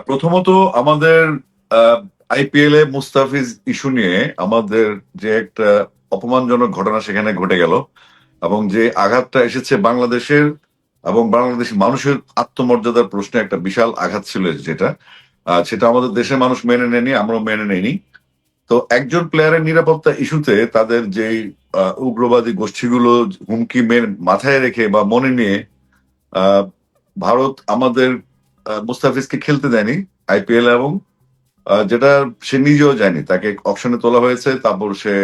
প্রথমত আমাদের আইপিএল এ মুস্তাফিজ ইস্যু নিয়ে আমাদের যে একটা অপমানজনক ঘটনা সেখানে ঘটে গেল এবং যে আঘাতটা এসেছে বাংলাদেশের এবং বাংলাদেশি মানুষের আত্মমর্যাদার প্রশ্নে একটা বিশাল আঘাত ছিল যেটা সেটা আমাদের দেশের মানুষ মেনে নেয়নি, আমরাও মেনে নেইনি। তো একজন প্লেয়ারের নিরাপত্তা ইস্যুতে তাদের যে উগ্রবাদী গোষ্ঠীগুলো হুমকি মাথায় রেখে বা মনে নিয়ে আহ, ভারত আমাদের মুস্তাফিজকে খেলতে দেয়নি আইপিএল, এবং যেটা সে নিজেও জানি, তাকে অপশনে তোলা হয়েছে, তারপর সে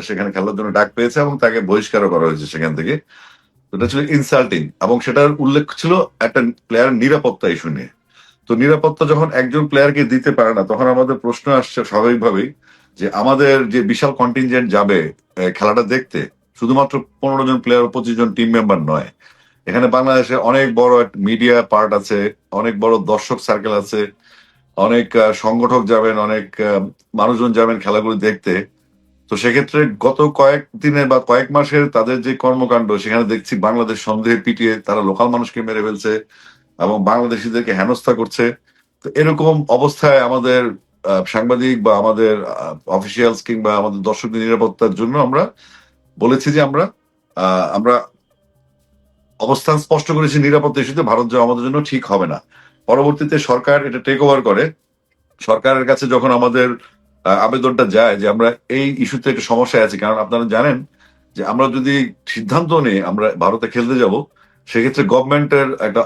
সেখানে খেলার জন্য ডাক পেয়েছে এবং তাকে বহিষ্কারও করা হয়েছে সেখান থেকে। তো এটা ছিল ইনসাল্টিং এবং সেটার উল্লেখ ছিল একটা প্লেয়ার নিরাপত্তা ইস্যু নিয়ে। তো নিরাপত্তা যখন একজন প্লেয়ারকে দিতে পারে না, তখন আমাদের প্রশ্ন আসছে স্বাভাবিকভাবেই যে আমাদের যে বিশাল কন্টিনজেন্ট যাবে খেলাটা দেখতে, শুধুমাত্র 15 জন প্লেয়ার 25 জন টিম মেম্বার নয়। এখানে বাংলাদেশে অনেক বড় মিডিয়া পার্ট আছে, অনেক বড় দর্শক সার্কেল আছে, অনেক সংগঠক যাবেন, অনেক মানুষজন যাবেন খেলাগুলো দেখতে। তো সেক্ষেত্রে গত কয়েক দিনের বা কয়েক মাসের তাদের যে কর্মকাণ্ড, সেখানে দেখছি বাংলাদেশ সন্দেহে পিটিয়ে তারা লোকাল মানুষকে মেরে ফেলছে এবং বাংলাদেশিদেরকে হেনস্থা করছে। তো এরকম অবস্থায় আমাদের সাংবাদিক বা আমাদের অফিসিয়ালস কিংবা আমাদের দর্শকদের নিরাপত্তার জন্য আমরা বলেছি যে আমরা অবস্থান স্পষ্ট করেছি, নিরাপত্তা ইস্যুতে ভারত যাওয়া আমাদের জন্য ঠিক হবে না। পরবর্তীতে সরকার এটা টেক ওভার করে। সরকারের কাছে যখন আমাদের আবেদনটা যায় যে আমরা এই ইস্যুতে একটা সমস্যায় আছি, কারণ আপনারা জানেন যে আমরা যদি সিদ্ধান্ত নিই আমরা ভারতে খেলতে যাব, সেক্ষেত্রে গভর্নমেন্টের একটা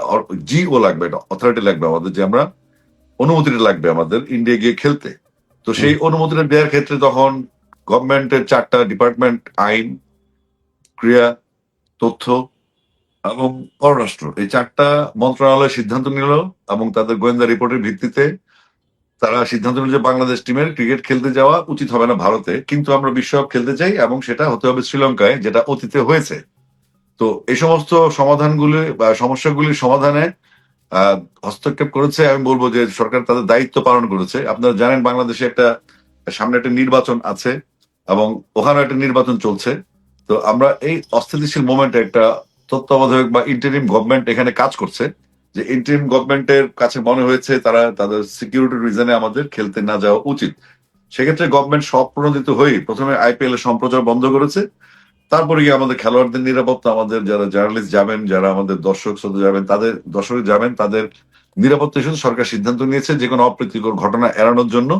জিও লাগবে, একটা অথরিটি লাগবে আমাদের, যে আমরা অনুমতিটা লাগবে আমাদের ইন্ডিয়া গিয়ে খেলতে। তো সেই অনুমতিটা দেওয়ার ক্ষেত্রে তখন গভর্নমেন্টের 4টা ডিপার্টমেন্ট, আইন, ক্রিয়া, তথ্য এবং পররাষ্ট্র, এই 4টা মন্ত্রণালয় সিদ্ধান্ত নিল এবং তাদের গোয়েন্দা রিপোর্টের ভিত্তিতে তারা সিদ্ধান্ত নিল যে বাংলাদেশ টিমের ক্রিকেট খেলতে যাওয়া উচিত হবে না ভারতে, কিন্তু আমরা বিশ্বকাপ খেলতে চাই এবং সেটা হতে হবে শ্রীলঙ্কায়, যেটা অতীতে হয়েছে। তো এই সমস্ত সমাধানগুলি বা সমস্যাগুলির সমাধানে আহ, হস্তক্ষেপ করেছে, আমি বলবো যে সরকার তাদের দায়িত্ব পালন করেছে। আপনারা জানেন বাংলাদেশে সামনে একটা নির্বাচন আছে এবং ওখানে একটা নির্বাচন চলছে। তো আমরা এই অস্থিতিশীল মোমেন্টে একটা তত্ত্বাবধায়ক বা ইন্টারিম গভর্নমেন্ট এখানে কাজ করছে, যে ইন্টারিম গভর্নমেন্টের কাছে মনে হয়েছে তারা তাদের সিকিউরিটি রিজনে আমাদের খেলতে না যাওয়া উচিত। সেক্ষেত্রে গভর্নমেন্ট স্বপ্রণোদিত হয়ে প্রথমে আইপিএল এর সম্প্রচার বন্ধ করেছে, তারপরে গিয়ে আমাদের খেলোয়াড়দের নিরাপত্তা, আমাদের যারা জার্নালিস্ট যাবেন, যারা আমাদের দর্শক শ্রোতা যাবেন, তাদের দর্শক যাবেন, তাদের নিরাপত্তা ইস্যুতে সরকার সিদ্ধান্ত নিয়েছে যে কোনো অপ্রীতিকর ঘটনা এড়ানোর জন্য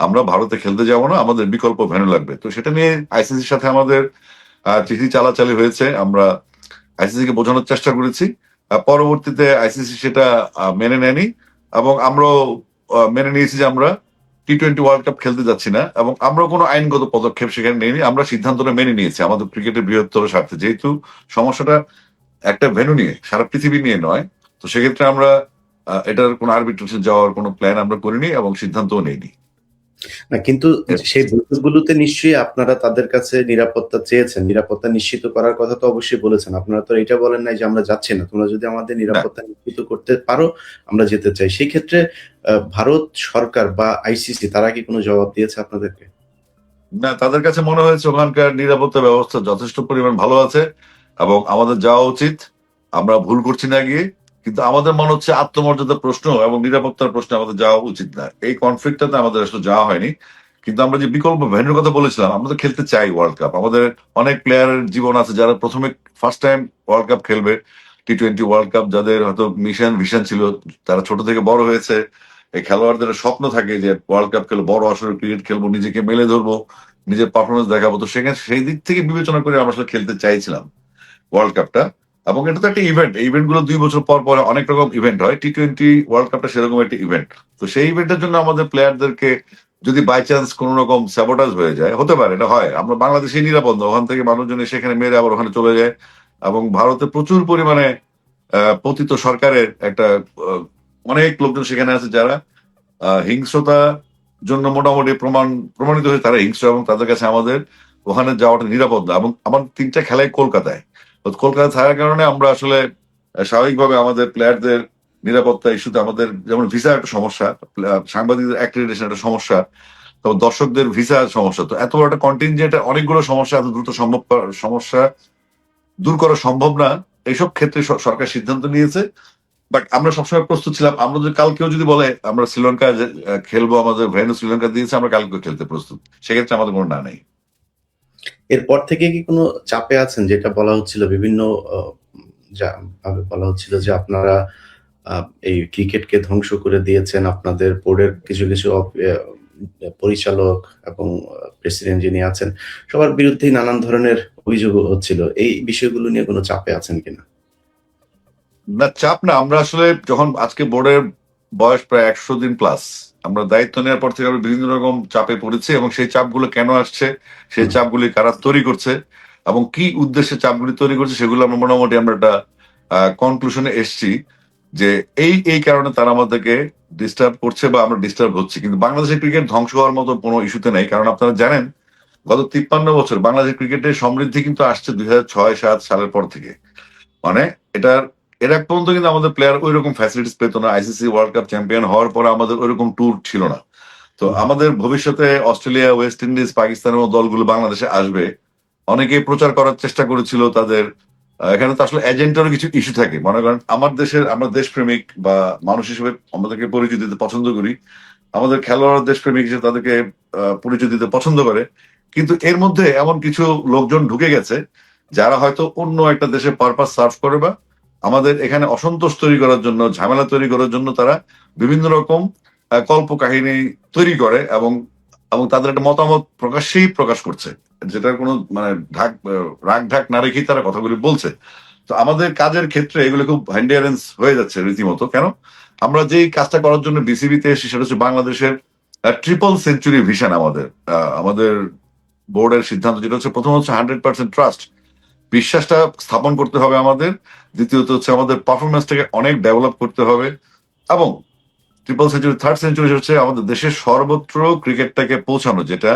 আমরা ভারতে খেলতে যাবো না, আমাদের বিকল্প ভেন্যু লাগবে। তো সেটা নিয়ে আইসিসির সাথে আমাদের চিঠি চালাচালি হয়েছে, আমরা আইসিসি কে বোঝানোর চেষ্টা করেছি। পরবর্তীতে আইসিসি সেটা মেনে নেয়নি এবং আমরাও মেনে নিয়েছি যে আমরা টি-20 ওয়ার্ল্ড কাপ খেলতে যাচ্ছি না, এবং আমরা কোনো আইনগত পদক্ষেপ সেখানে নেইনি। আমরা সিদ্ধান্তটা মেনে নিয়েছি আমাদের ক্রিকেটের বৃহত্তর স্বার্থে, যেহেতু সমস্যাটা একটা ভেন্যু নিয়ে, সারা পৃথিবী নিয়ে নয়। তো সেক্ষেত্রে আমরা এটার কোনো আরবিট্রেশন যাওয়ার কোনো প্ল্যান আমরা করিনি এবং সিদ্ধান্তও নেইনি। না, কিন্তু সেই বৈঠকগুলোতে নিশ্চয়ই আপনারা তাদের কাছে নিরাপত্তা চেয়েছেন, নিরাপত্তা নিশ্চিত করার কথা তো অবশ্যই বলেছেন। আপনারা তো এটা বলেন নাই যে আমরা যাচ্ছি না, তোমরা যদি আমাদের নিরাপত্তা নিশ্চিত করতে পারো আমরা যেতে চাই। সেই ক্ষেত্রে ভারত সরকার বা আইসিসি তারা কি কোনো জবাব দিয়েছে আপনাদেরকে? না, তাদের কাছে মনে হয়েছে ওখানকার নিরাপত্তা ব্যবস্থা যথেষ্ট পরিমাণ ভালো আছে এবং আমাদের যাওয়া উচিত, আমরা ভুল করছি না গিয়ে। কিন্তু আমাদের মনে হচ্ছে আত্মমর্যাদার প্রশ্ন এবং নিরাপত্তার প্রশ্নে আমাদের যাওয়া উচিত না, এই কনফ্লিক্টটাতে আমাদের আসলে যাওয়া হয়নি। কিন্তু আমরা যে বিকল্প ভেন্যুর কথা বলেছিলাম, আমরা তো খেলতে চাই ওয়ার্ল্ড কাপ। আমাদের অনেক প্লেয়ারের জীবন আছে যারা প্রথমে ফার্স্ট টাইম ওয়ার্ল্ড কাপ খেলবে, টি-20 ওয়ার্ল্ড কাপ, যাদের হয়তো মিশন ভিশন ছিল, তারা ছোট থেকে বড় হয়েছে। এই খেলোয়াড়দের স্বপ্ন থাকে যে ওয়ার্ল্ড কাপ খেলবো, বড় আসরে ক্রিকেট খেলবো, নিজেকে মেলে ধরবো, নিজের পারফরমেন্স দেখাবো। তো সেখানে সেই দিক থেকে বিবেচনা করে আমরা আসলে খেলতে চাইছিলাম ওয়ার্ল্ড কাপটা। এবং এটা তো একটা ইভেন্ট, এই ইভেন্ট গুলো 2 বছর পর পর অনেক রকম ইভেন্ট হয়, টি-20 ওয়ার্ল্ড কাপটা সেরকম একটা ইভেন্ট। তো সেই ইভেন্টের জন্য আমাদের প্লেয়ারদেরকে যদি বাই চান্স কোন রকম স্যাবোটাজ হয়ে যায়, হতে পারে, এটা হয়, আমরা বাংলাদেশে নিরাপদ না, ওখান থেকে মানুষজন সেখানে মেরে আবার ওখানে চলে যায়। এবং ভারতে প্রচুর পরিমাণে পতিত সরকারের একটা অনেক লোকজন সেখানে আছে যারা হিংস্রতা জন্য মোটামুটি প্রমাণিত হয়ে তারা হিংস্র, এবং তাদের কাছে আমাদের ওখানে যাওয়াটা নিরাপদ না। এবং আমার 3টা খেলাই কলকাতায়। তো কলকাতায় থাকার কারণে আমরা আসলে স্বাভাবিকভাবে আমাদের প্লেয়ারদের নিরাপত্তা ইস্যুতে আমাদের যেমন ভিসা একটা সমস্যা, সাংবাদিকদের অ্যাক্রিডিটেশন একটা সমস্যা, তো দর্শকদের ভিসা সমস্যা। তো এত বড় একটা কন্টিনজেন্ট, অনেকগুলো সমস্যা এত দ্রুত সমস্যা দূর করা সম্ভব না। এইসব ক্ষেত্রে সরকার সিদ্ধান্ত নিয়েছে বাট আমরা সবসময় প্রস্তুত ছিলাম। আমরা যদি কালকেও যদি বলে আমরা শ্রীলঙ্কা খেলবো, আমাদের ভেন্যু শ্রীলঙ্কা দিয়েছে, আমরা কালকেও খেলতে প্রস্তুত। সেক্ষেত্রে আমাদের কোনো না নেই। এরপর থেকে কি কোনো চাপে আছেন? যেটা বলা হচ্ছিল বিভিন্ন ভাবে বলা হচ্ছিল যে আপনারা এই ক্রিকেটকে ধ্বংস করে দিয়েছেন। আপনাদের বোর্ডের কিছু কিছু পরিচালক এবং প্রেসিডেন্ট যিনি আছেন সবার বিরুদ্ধেই নানান ধরনের অভিযোগ হচ্ছিল। এই বিষয়গুলো নিয়ে কোনো চাপে আছেন কিনা? না, চাপ না। আমরা আসলে যখন আজকে বোর্ডের বয়স প্রায় 100 দিন প্লাস, আমরা দায়িত্ব নেওয়ার পর থেকে আমরা বিভিন্ন রকম চাপে পড়েছি, এবং সেই চাপগুলো কেন আসছে, সেই হুম, চাপগুলি কারা তৈরি করছে, এবং কি উদ্দেশ্যে চাপগুলি তৈরি করছে, সেগুলো আমরা মোটামুটি আমরা একটা কনক্লুশনে এসছি যে এই এই কারণে তারা আমাদেরকে ডিস্টার্ব করছে বা আমরা ডিস্টার্ব হচ্ছি। কিন্তু বাংলাদেশের ক্রিকেট ধ্বংস হওয়ার মতো কোনো ইস্যুতে নেই, কারণ আপনারা জানেন গত 53 বছর বাংলাদেশের ক্রিকেটের সমৃদ্ধি কিন্তু আসছে 2006-07 সালের পর থেকে। মানে এটার এর এক পর্যন্ত কিন্তু আমাদের প্লেয়ার ওই রকম ফ্যাসিলিটিস পেত না। আইসিসি ওয়ার্ল্ড কাপ চ্যাম্পিয়ন হওয়ার পরে আমাদের ওইরকম ট্যুর ছিল না। তো হুম, আমাদের ভবিষ্যতে অস্ট্রেলিয়া, ওয়েস্ট ইন্ডিজ, পাকিস্তানের মতো দলগুলো বাংলাদেশে আসবে। অনেকেই প্রচার করার চেষ্টা করেছিল তাদের। এখানে তো আসলে এজেন্টেরও কিছু ইস্যু থাকে। মনে করেন আমার দেশের, আমরা দেশপ্রেমিক বা মানুষ হিসেবে আমাদেরকে পরিচয় দিতে পছন্দ করি, আমাদের খেলোয়াড় দেশপ্রেমিক হিসেবে তাদেরকে পরিচয় দিতে পছন্দ করে। কিন্তু এর মধ্যে এমন কিছু লোকজন ঢুকে গেছে যারা হয়তো অন্য একটা দেশে পারপাস সার্ভ করে, বা আমাদের এখানে অসন্তোষ তৈরি করার জন্য, ঝামেলা তৈরি করার জন্য তারা বিভিন্ন রকম কল্প কাহিনী তৈরি করে, এবং এবং তাদের একটা মতামত প্রকাশ্যেই প্রকাশ করছে, যেটার কোনো মানে রাগ ঢাক না রেখেই তারা কথাগুলি বলছে। তো আমাদের কাজের ক্ষেত্রে এগুলো খুব হ্যান্ডিয়ারেন্স হয়ে যাচ্ছে রীতিমতো। কেন? আমরা যেই কাজটা করার জন্য বিসিবিতে এসেছি সেটা হচ্ছে বাংলাদেশের ট্রিপল সেঞ্চুরি ভিশন। আমাদের বোর্ডের সিদ্ধান্ত যেটা হচ্ছে, প্রথম হচ্ছে 100% ট্রাস্ট, বিশ্বাসটা স্থাপন করতে হবে আমাদের। দ্বিতীয়ত হচ্ছে আমাদের পারফরমেন্সটাকে অনেক ডেভেলপ করতে হবে, এবং ট্রিপল সেঞ্চুরি, থার্ড সেঞ্চুরি হচ্ছে আমাদের দেশের সর্বত্র ক্রিকেটটাকে পৌঁছানো, যেটা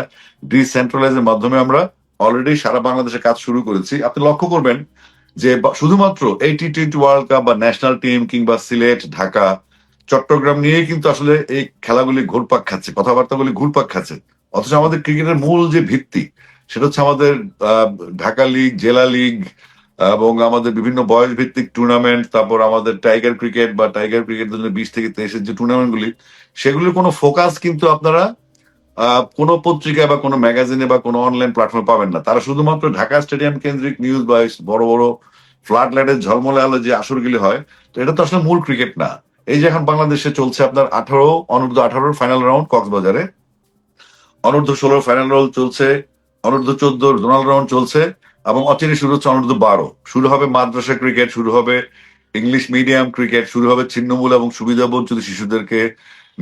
ডিসেন্ট্রালাইজের মাধ্যমে আমরা অলরেডি সারা বাংলাদেশে কাজ শুরু করেছি। আপনি লক্ষ্য করবেন যে শুধুমাত্র এই টি-20 ওয়ার্ল্ড কাপ বা ন্যাশনাল টিম কিংবা সিলেট, ঢাকা, চট্টগ্রাম নিয়েই কিন্তু আসলে এই খেলাগুলি ঘুরপাক খাচ্ছে, কথাবার্তাগুলি ঘুরপাক খাচ্ছে। অথচ আমাদের ক্রিকেটের মূল যে ভিত্তি, সেটা হচ্ছে আমাদের আহ, ঢাকা লিগ, জেলা লিগ, এবং আমাদের বিভিন্ন বয়স ভিত্তিক টুর্নামেন্ট, তারপর আমাদের টাইগার ক্রিকেট বা টাইগার ক্রিকেট 20 থেকে 23-এর যে টুর্নামেন্ট গুলি, সেগুলির কোনো ফোকাস কিন্তু আপনারা কোনো পত্রিকায় বা কোনো ম্যাগাজিনে বা কোনো অনলাইন প্ল্যাটফর্মে পাবেন না। তারা শুধুমাত্র ঢাকা স্টেডিয়াম কেন্দ্রিক নিউজ বা বড় বড় ফ্লাড লাইটের ঝলমলে আলো যে আসরগুলি হয়, তো এটা তো আসলে মূল ক্রিকেট না। এই যে এখন বাংলাদেশে চলছে আপনার অনূর্ধ্ব 18 ফাইনাল রাউন্ড কক্সবাজারে, অনূর্ধ্ব 16 ফাইনাল রাউন্ড চলছে, অনূর্ধ্ব 14 জোনাল রাউন্ড চলছে, এবং অচিরে শুরু হচ্ছে অনূর্ধ্ব 12। শুরু হবে মাদ্রাসা ক্রিকেট, শুরু হবে ইংলিশ মিডিয়াম ক্রিকেট, শুরু হবে ছিন্নমূল এবং সুবিধা বঞ্চিত শিশুদেরকে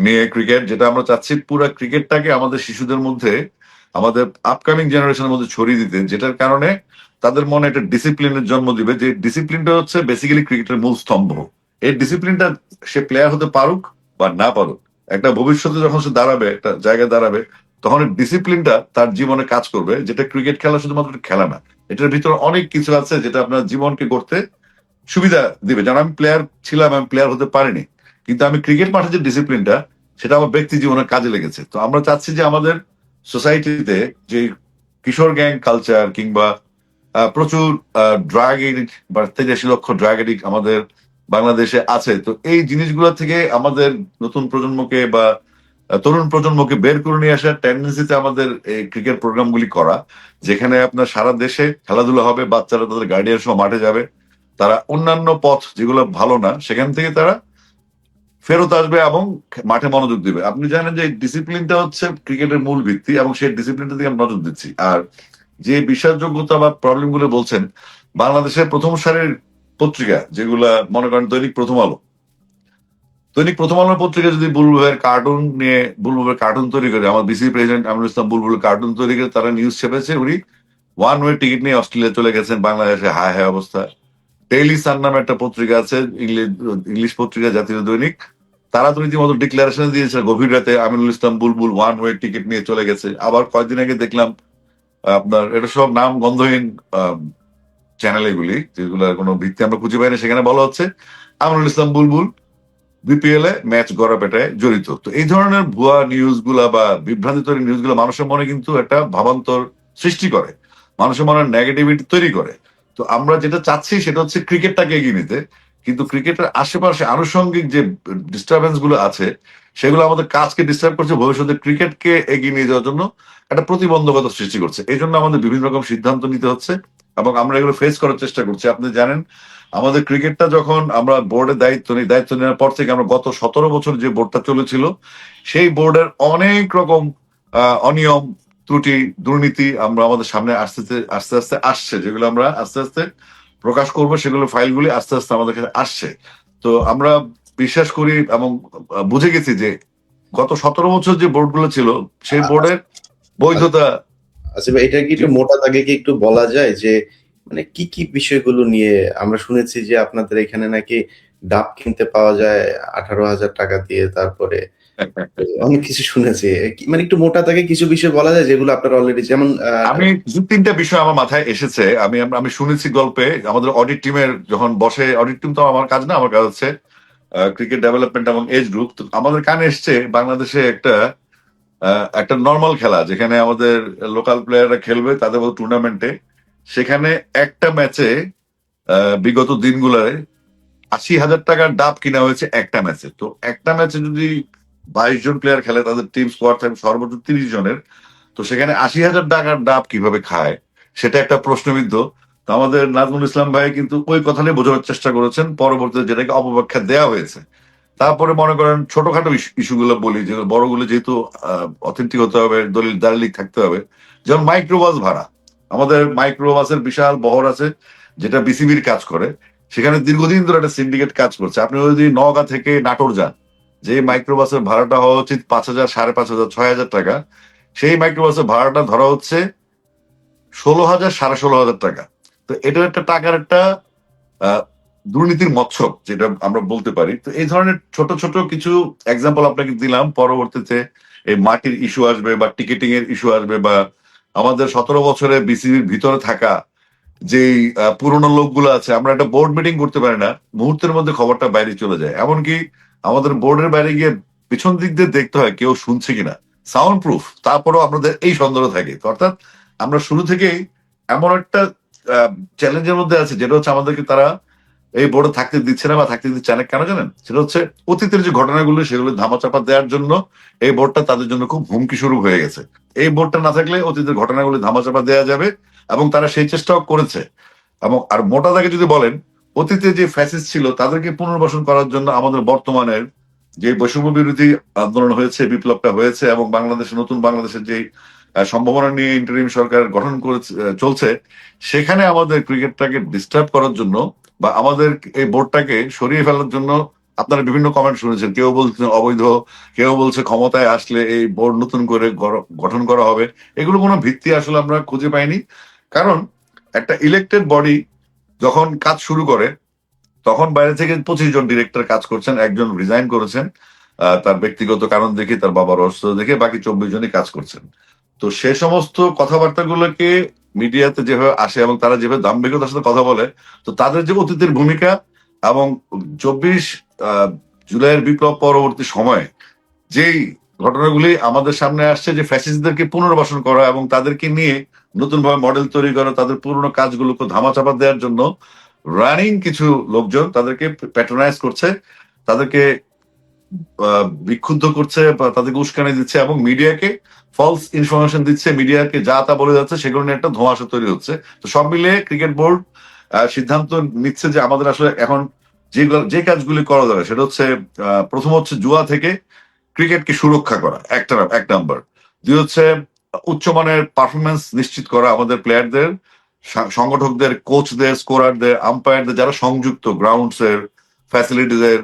নিয়ে ক্রিকেট, যেটা আমরা চাচ্ছি পুরো ক্রিকেটটাকে আমাদের শিশুদের মধ্যে, আমাদের আপকামিং জেনারেশনের মধ্যে ছড়িয়ে দিতে, যেটার কারণে তাদের মনে একটা ডিসিপ্লিনের জন্ম দিবে। যে ডিসিপ্লিনটা হচ্ছে বেসিক্যালি ক্রিকেটের মূল স্তম্ভ। এই ডিসিপ্লিনটা সে প্লেয়ার হতে পারুক বা না পারুক, একটা ভবিষ্যতে যখন সে দাঁড়াবে, একটা জায়গায় দাঁড়াবে, তখন ডিসিপ্লিনটা তার জীবনে কাজ করবে। যেটা ক্রিকেট খেলা শুধুমাত্র একটা খেলা না, এটার ভিতরে অনেক কিছু আছে যেটা আপনার জীবনকে করতে সুবিধা দিবে। যেমন আমি প্লেয়ার ছিলাম, আমি প্লেয়ার হতে পারিনি, কিন্তু আমি ক্রিকেট মাঠে যে ডিসিপ্লিনটা, সেটা আমার ব্যক্তি জীবনে কাজে লেগেছে। তো আমরা চাচ্ছি যে আমাদের সোসাইটিতে যে কিশোর গ্যাং কালচার কিংবা প্রচুর ড্রাগ এডিক্ট বা 83 লক্ষ ড্রাগ এডিক্ট আমাদের বাংলাদেশে আছে, তো এই জিনিসগুলো থেকে আমাদের নতুন প্রজন্মকে বা তরুণ প্রজন্মকে বের করে নিয়ে আসার টেন্ডেন্সিতে আমাদের এই ক্রিকেট প্রোগ্রামগুলি করা, যেখানে আপনার সারা দেশে খেলাধুলা হবে, বাচ্চারা তাদের গার্ডিয়ান সহ মাঠে যাবে, তারা অন্যান্য পথ যেগুলো ভালো না সেখান থেকে তারা ফেরত আসবে এবং মাঠে মনোযোগ দিবে। আপনি জানেন যে ডিসিপ্লিনটা হচ্ছে ক্রিকেটের মূল ভিত্তি, এবং সেই ডিসিপ্লিনটা দিকে আমরা নজর দিচ্ছি। আর যে বিশ্বাসযোগ্যতা বা প্রবলেম গুলো বলছেন, বাংলাদেশের প্রথম সারির পত্রিকা যেগুলা, মনে করেন দৈনিক প্রথম আলোর পত্রিকা যদি বুলবুল ভাইয়ের কার্টুন নিয়ে, বুলবুল ভাইয়ের কার্টুন তৈরি করে, আমার BCB president Aminul Islam বুলবুলের cartoon তৈরি করে তারা নিউজ ছেপেছে, উনি ওয়ান ওয়ে টিকিট নিয়ে অস্ট্রেলিয়া চলে গেছেন, বাংলাদেশে হায় হায় অবস্থা। ডেইলি সান নামে একটা পত্রিকা আছে, ইংলিশ পত্রিকা, জাতীয় দৈনিক, তারা তো রীতিমতো ডিক্লারেশন দিয়েছে গভীর রাতে আমিনুল ইসলাম বুলবুল ওয়ান ওয়ে টিকিট নিয়ে চলে গেছে। আবার কয়েকদিন আগে দেখলাম আপনার, এটা সব নাম গন্ধহীন চ্যানেল এগুলি, যেগুলো কোনো ভিত্তি আমরা খুঁজে পাই না, সেখানে বলা হচ্ছে আমিনুল ইসলাম বুলবুল বিপিএল এ ম্যাচ গড়া পেটায় জড়িত। তো এই ধরনের ভুয়া নিউজ গুলা বা বিভ্রান্তি তৈরি নিউজ গুলা মানুষের মনে কিন্তু একটা ভাবান্তর সৃষ্টি করে, মানুষের মনে নেগেটিভিটি তৈরি করে। তো আমরা যেটা চাচ্ছি সেটা হচ্ছে ক্রিকেটটাকে এগিয়ে নিতে। কিন্তু ক্রিকেটের আশেপাশে আনুষঙ্গিক যে ডিস্টারবেন্স গুলো আছে সেগুলো আমাদের কাজকে ডিস্টার্ব করছে, ভবিষ্যতে ক্রিকেটকে এগিয়ে নিয়ে যাওয়ার জন্য একটা প্রতিবন্ধকতা সৃষ্টি করছে। এই জন্য আমাদের বিভিন্ন রকম সিদ্ধান্ত নিতে হচ্ছে এবং আমরা এগুলো ফেস করার চেষ্টা করছি। আপনি জানেন আমাদের ক্রিকেটটা যখন আমরা বোর্ডের দায়িত্ব নেওয়ার পর থেকে আমরা গত 17 বছর যে বোর্ডটা চলেছিল সেই বোর্ডের অনেক রকম অনিয়ম, ত্রুটি, দুর্নীতি আমরা আমাদের সামনে আস্তে আস্তে আস্তে আসছে, যেগুলো আমরা আস্তে আস্তে প্রকাশ করবো, সেগুলো ফাইলগুলি আস্তে আস্তে আমাদের কাছে আসছে। তো আমরা বিশ্বাস করি এবং বুঝে গেছি যে গত 17 বছর যে বোর্ডগুলো ছিল সেই বোর্ডের বৈধতা। আচ্ছা ভাই, এটা কি একটু মোটা দাগে কি একটু বলা যায় যে মানে কি কি বিষয়গুলো নিয়ে? আমরা শুনেছি যে আপনাদের এখানে নাকি ডাব কিনতে পাওয়া যায় 18,000 টাকা দিয়ে, তারপরে অনেক কিছু শুনেছি। মানে একটু মোটা দাগে কিছু বিষয় বলা যায় যেগুলো আপনারা অলরেডি, যেমন আমি 2-3টা বিষয় আমার মাথায় এসেছে। আমি আমি শুনেছি গল্পে, আমাদের অডিট টিমের যখন বসে, অডিট টিম তো আমার কাজ না, আমার কাজ হচ্ছে ক্রিকেট ডেভেলপমেন্ট এবং এজ গ্রুপ। তো আমাদের কানে এসছে বাংলাদেশে একটা নর্মাল খেলা যেখানে আমাদের লোকাল প্লেয়াররা খেলবে তাদের টুর্নামেন্টে, সেখানে একটা ম্যাচে বিগত দিনগুলোয় 80,000 টাকার ডাব কিনা হয়েছে একটা ম্যাচে। তো একটা ম্যাচে যদি 22 জন প্লেয়ার খেলে, তাদের টিম স্কোয়াড থাকে সর্বোচ্চ 30 জনের, তো সেখানে 80,000 টাকার ডাব কিভাবে খায় সেটা একটা প্রশ্নবিদ্ধ। তো আমাদের নাজমুল ইসলাম ভাই কিন্তু ওই কথাটাই বোঝানোর চেষ্টা করেছেন, পরবর্তীতে যেটাকে অপব্যাখ্যা দেওয়া হয়েছে। তারপরে মনে করেন ছোটখাটো ইস্যুগুলো বলি, যে বড়গুলো যেহেতু অথেন্টিক হতে হবে, দলিল দালিলিক থাকতে হবে। যেমন মাইক্রোবাস ভাড়া, আমাদের মাইক্রোবাসের বিশাল বহর আছে যেটা বিসিবির কাজ করে, সেখানে দীর্ঘদিন ধরে একটা সিন্ডিকেট কাজ করছে। আপনি যদি নওগাঁ থেকে নাটোর যান, যে মাইক্রোবাসের ভাড়াটা হওয়া উচিত 5,000, 5,500, 6,000 টাকা, সেই মাইক্রোবাসের ভাড়াটা ধরা হচ্ছে 16,000, 16,500 টাকা। তো এটা একটা টাকার একটা আহ, দুর্নীতির মৎসব যেটা আমরা বলতে পারি। তো এই ধরনের ছোট ছোট কিছু এক্সাম্পল আপনাকে দিলাম। পরবর্তীতে এই মাটির ইস্যু আসবে বা টিকেটিং এর ইস্যু আসবে, বা আমাদের 17 বছরে বিসিবির ভিতরে থাকা যেই পুরোনো লোকগুলো আছে, আমরা একটা বোর্ড মিটিং করতে পারি না, মুহূর্তের মধ্যে খবরটা বাইরে চলে যায়। এমনকি আমাদের বোর্ডের বাইরে গিয়ে পিছন দিক দিয়ে দেখতে হয় কেউ শুনছে কিনা, সাউন্ড প্রুফ, তারপরেও আমাদের এই সন্দেহ থাকে। তো অর্থাৎ আমরা শুরু থেকেই এমন একটা চ্যালেঞ্জের মধ্যে আছে, যেটা হচ্ছে আমাদেরকে তারা এই বোর্ডে থাকতে দিচ্ছে না বা থাকতে দিচ্ছে না কেন জানেন? সেটা হচ্ছে অতীতের যে ঘটনাগুলো সেগুলো ধামাচাপা দেওয়ার জন্য এই বোর্ডটা তাদের জন্য খুব হুমকি স্বরূপ হয়ে গেছে। এই বোর্ডটা না থাকলে অতীতের ঘটনাগুলো ধামাচাপা দেওয়া যাবে, এবং তারা সেই চেষ্টাও করেছে। এবং আর মোটা দাগে যদি বলেন, অতীতে যে ফ্যাসিস্ট ছিল তাদেরকে পুনর্বাসন করার জন্য আমাদের বর্তমানের যে বৈষম্য বিরোধী আন্দোলন হয়েছে, বিপ্লবটা হয়েছে, এবং বাংলাদেশের নতুন বাংলাদেশের যে সম্ভাবনা নিয়ে ইন্টারিম সরকার গঠন করে চলছে, সেখানে আমাদের ক্রিকেটটাকে ডিস্টার্ব করার জন্য বা আমাদের এই বোর্ডটাকে সরিয়ে ফেলার জন্য আপনারা বিভিন্ন কমেন্ট শুনেছেন। কেউ বলছেন অবৈধ, কেউ বলছে ক্ষমতায় আসলে এই বোর্ড নতুন করে গঠন করা হবে। এগুলো কোনো ভিত্তি আসলে আমরা খুঁজে পাইনি। কারণ একটা ইলেকটেড বডি যখন কাজ শুরু করে, তখন বাইরে থেকে 25 জন ডিরেক্টর কাজ করছেন, একজন রিজাইন করেছেন তার ব্যক্তিগত কারণ দেখে, তার বাবার অসুস্থতা দেখে, বাকি 24 জনই কাজ করছেন। তো সে সমস্ত কথাবার্তাগুলোকে মিডিয়াতে যেভাবে আসে এবং তারা যেভাবে দাম্ভিকতার সাথে কথা বলে, তো তাদের যে অতীতের ভূমিকা এবং 24 জুলাইয়ের বিপ্লব পরবর্তী সময়ে যেই ঘটনাগুলি আমাদের সামনে আসছে, যে ফ্যাসিস্টদেরকে পুনর্বাসন করা এবং তাদেরকে নিয়ে নতুন ভাবে মডেল তৈরি করা, তাদের পুরনো কাজগুলোকে ধামাচাপা দেওয়ার জন্য রানিং কিছু লোকজন তাদেরকে প্যাট্রোনাইজ করছে, তাদেরকে বিক্ষুব্ধ করছে বা তাদেরকে উস্কানি দিচ্ছে এবং মিডিয়াকে ফলস ইনফরমেশন দিচ্ছে, মিডিয়াকে যা তা বলে যাচ্ছে, সেগুলো নিয়ে একটা ধোঁয়াশা তৈরি হচ্ছে। তো সব মিলিয়ে ক্রিকেট বোর্ড সিদ্ধান্ত নিচ্ছে যে আমাদের আসলে এখন যে কাজগুলি করা যাবে সেটা হচ্ছে প্রথম হচ্ছে জুয়া থেকে ক্রিকেটকে সুরক্ষা করা, এক নাম্বার। দুই হচ্ছে উচ্চমানের পারফরমেন্স নিশ্চিত করা আমাদের প্লেয়ারদের, সংগঠকদের, কোচদের, স্কোরারদের, আম্পায়ারদের, যারা সংযুক্ত গ্রাউন্ডস এর, ফ্যাসিলিটিস এর,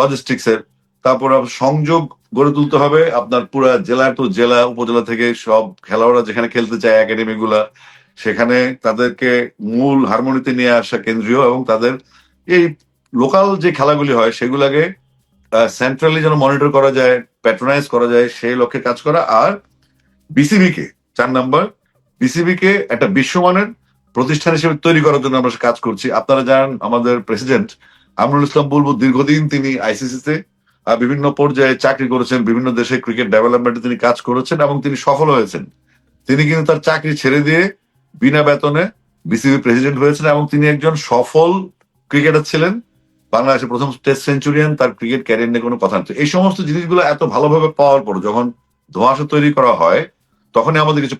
লজিস্টিক্স এর। তারপর সংযোগ গড়ে তুলতে হবে আপনার পুরা জেলা টু জেলা, উপজেলা থেকে সব খেলোয়াড়রা যেখানে খেলতে চায় একাডেমি গুলা, সেখানে তাদেরকে মূল হারমোনিতে নিয়ে আসা কেন্দ্রীয়, এবং তাদের এই লোকাল যে খেলাগুলি হয় সেগুলাকে সেন্ট্রালি যেন মনিটর করা যায়, প্যাট্রোনাইজ করা যায়, সেই লক্ষ্যে কাজ করা। আর বিসিবি কে 4 নাম্বার, বিসিবি কে একটা বিশ্বমানের প্রতিষ্ঠান হিসেবে তৈরি করার জন্য আমরা কাজ করছি। আপনারা জানেন আমাদের প্রেসিডেন্ট আমরুল ইসলাম বুলবুল দীর্ঘদিন তিনি আইসিসিতে বিভিন্ন পর্যায়ে চাকরি করেছেন, বিভিন্ন দেশে ক্রিকেট ডেভেলপমেন্টে তিনি কাজ করেছেন এবং তিনি সফল হয়েছেন। তিনি কিন্তু তার চাকরি ছেড়ে দিয়ে বিনা বেতনে বিসিবি প্রেসিডেন্ট হয়েছেন এবং তিনি একজন সফল ক্রিকেটার ছিলেন, বাংলাদেশের প্রথম টেস্ট সেঞ্চুরিয়ান, তার ক্রিকেট ক্যারিয়ার নিয়ে কোনো কথা নেই। এই সমস্ত জিনিসগুলো এত ভালোভাবে পাওয়ার পর যখন ধোঁয়াশা তৈরি করা হয়, তখনই আমাদের কিছু